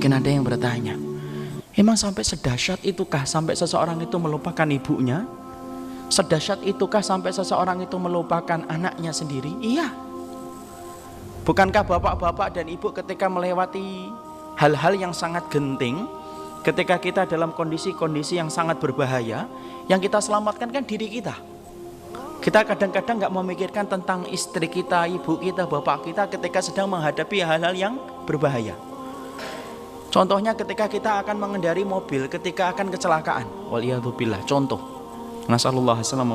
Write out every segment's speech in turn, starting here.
Mungkin ada yang bertanya, emang sampai sedahsyat itukah sampai seseorang itu melupakan ibunya? Sedahsyat itukah sampai seseorang itu melupakan anaknya sendiri? Iya. Bukankah bapak-bapak dan ibu ketika melewati hal-hal yang sangat genting, ketika kita dalam kondisi-kondisi yang sangat berbahaya, yang kita selamatkan kan diri kita. Kita kadang-kadang gak memikirkan tentang istri kita, ibu kita, bapak kita ketika sedang menghadapi hal-hal yang berbahaya. Contohnya ketika kita akan mengendari mobil, ketika akan kecelakaan, waliyadzubillah, contoh, nasallallahu alaihi wasallam.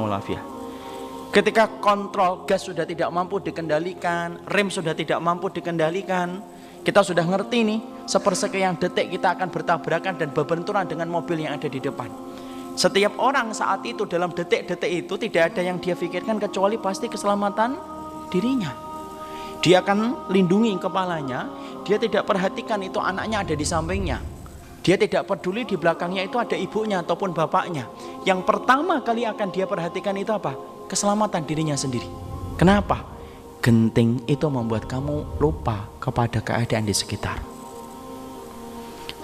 Ketika kontrol gas sudah tidak mampu dikendalikan, rem sudah tidak mampu dikendalikan, kita sudah ngerti nih, sepersekian detik kita akan bertabrakan dan berbenturan dengan mobil yang ada di depan. Setiap orang saat itu, dalam detik-detik itu, tidak ada yang dia pikirkan kecuali pasti keselamatan dirinya. Dia akan lindungi kepalanya, dia tidak perhatikan itu anaknya ada di sampingnya. Dia tidak peduli di belakangnya itu ada ibunya ataupun bapaknya. Yang pertama kali akan dia perhatikan itu apa? Keselamatan dirinya sendiri. Kenapa? Genting itu membuat kamu lupa kepada keadaan di sekitar.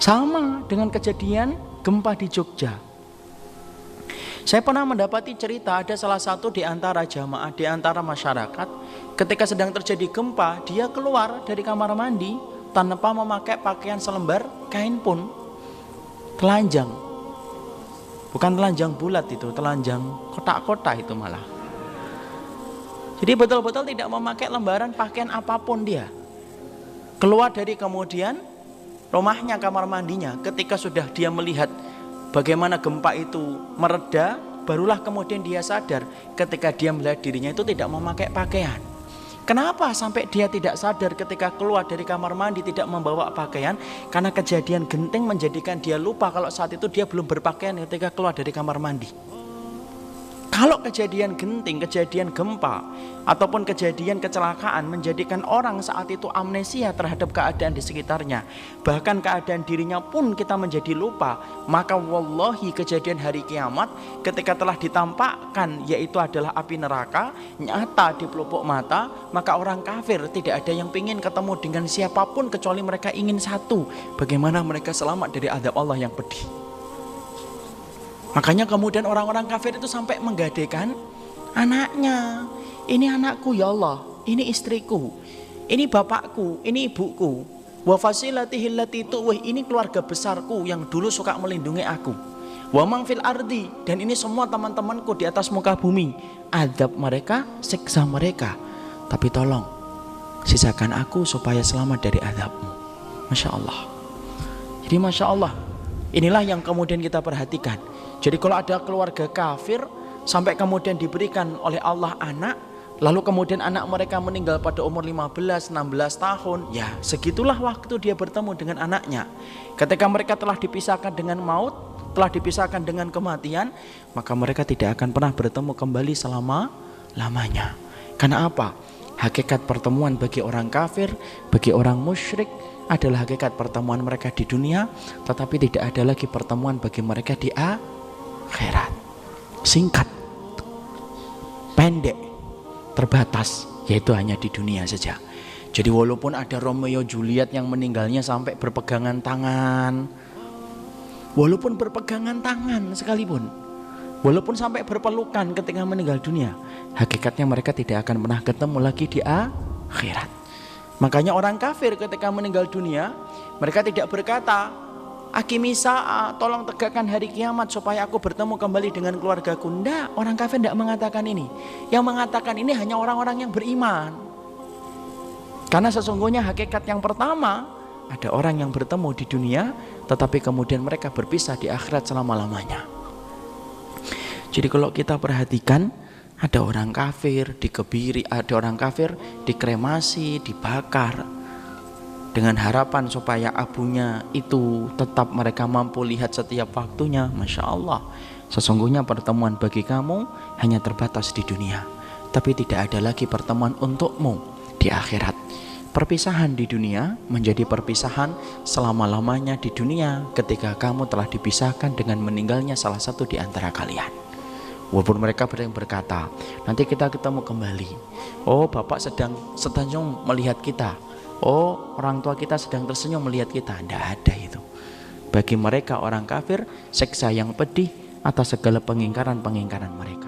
Sama dengan kejadian gempa di Jogja. Saya pernah mendapati cerita ada salah satu di antara jamaah, di antara masyarakat, ketika sedang terjadi gempa, dia keluar dari kamar mandi tanpa memakai pakaian selembar kain pun. Telanjang. Bukan telanjang bulat itu, telanjang kotak-kotak itu malah. Jadi betul-betul tidak memakai lembaran pakaian apapun dia. Keluar dari kemudian rumahnya, kamar mandinya, ketika sudah dia melihat bagaimana gempa itu mereda, barulah kemudian dia sadar ketika dia melihat dirinya itu tidak memakai pakaian. Kenapa sampai dia tidak sadar ketika keluar dari kamar mandi tidak membawa pakaian? Karena kejadian genting menjadikan dia lupa kalau saat itu dia belum berpakaian ketika keluar dari kamar mandi. Kalau kejadian genting, kejadian gempa, ataupun kejadian kecelakaan menjadikan orang saat itu amnesia terhadap keadaan di sekitarnya, bahkan keadaan dirinya pun kita menjadi lupa, maka wallahi kejadian hari kiamat ketika telah ditampakkan yaitu adalah api neraka nyata di pelupuk mata, maka orang kafir tidak ada yang ingin ketemu dengan siapapun kecuali mereka ingin satu, bagaimana mereka selamat dari azab Allah yang pedih. Makanya kemudian orang-orang kafir itu sampai menggadaikan anaknya. Ini anakku ya Allah, ini istriku, ini bapakku, ini ibuku. Wa fasilatihi allati tuwih, ini keluarga besarku yang dulu suka melindungi aku. Wa man fil ardi, dan ini semua teman-temanku di atas muka bumi. Azab mereka, siksa mereka. Tapi tolong sisakan aku supaya selamat dari azabmu. Masya Allah. Jadi Masya Allah, inilah yang kemudian kita perhatikan. Jadi kalau ada keluarga kafir sampai kemudian diberikan oleh Allah anak, lalu kemudian anak mereka meninggal pada umur 15-16 tahun, ya segitulah waktu dia bertemu dengan anaknya. Ketika mereka telah dipisahkan dengan maut, telah dipisahkan dengan kematian, maka mereka tidak akan pernah bertemu kembali selama-lamanya. Karena apa? Hakikat pertemuan bagi orang kafir, bagi orang musyrik adalah hakikat pertemuan mereka di dunia, tetapi tidak ada lagi pertemuan bagi mereka di akhirat. Singkat, pendek, terbatas, yaitu hanya di dunia saja. Jadi walaupun ada Romeo Juliet yang meninggalnya sampai berpegangan tangan, walaupun berpegangan tangan sekalipun, walaupun sampai berpelukan ketika meninggal dunia, hakikatnya mereka tidak akan pernah ketemu lagi di akhirat. Makanya orang kafir ketika meninggal dunia, mereka tidak berkata, Akimisa, tolong tegakkan hari kiamat supaya aku bertemu kembali dengan keluargaku. Tidak, orang kafir tidak mengatakan ini. Yang mengatakan ini hanya orang-orang yang beriman. Karena sesungguhnya hakikat yang pertama, ada orang yang bertemu di dunia, tetapi kemudian mereka berpisah di akhirat selama-lamanya. Jadi kalau kita perhatikan, ada orang kafir dikebiri, ada orang kafir dikremasi, dibakar, dengan harapan supaya abunya itu tetap mereka mampu lihat setiap waktunya. Masya Allah, sesungguhnya pertemuan bagi kamu hanya terbatas di dunia, tapi tidak ada lagi pertemuan untukmu di akhirat. Perpisahan di dunia menjadi perpisahan selama-lamanya di dunia ketika kamu telah dipisahkan dengan meninggalnya salah satu di antara kalian. Walaupun mereka berkata, nanti kita ketemu kembali. Oh, Bapak sedang melihat kita. Oh, orang tua kita sedang tersenyum melihat kita. Tidak ada itu. Bagi mereka orang kafir, siksa yang pedih atas segala pengingkaran-pengingkaran mereka.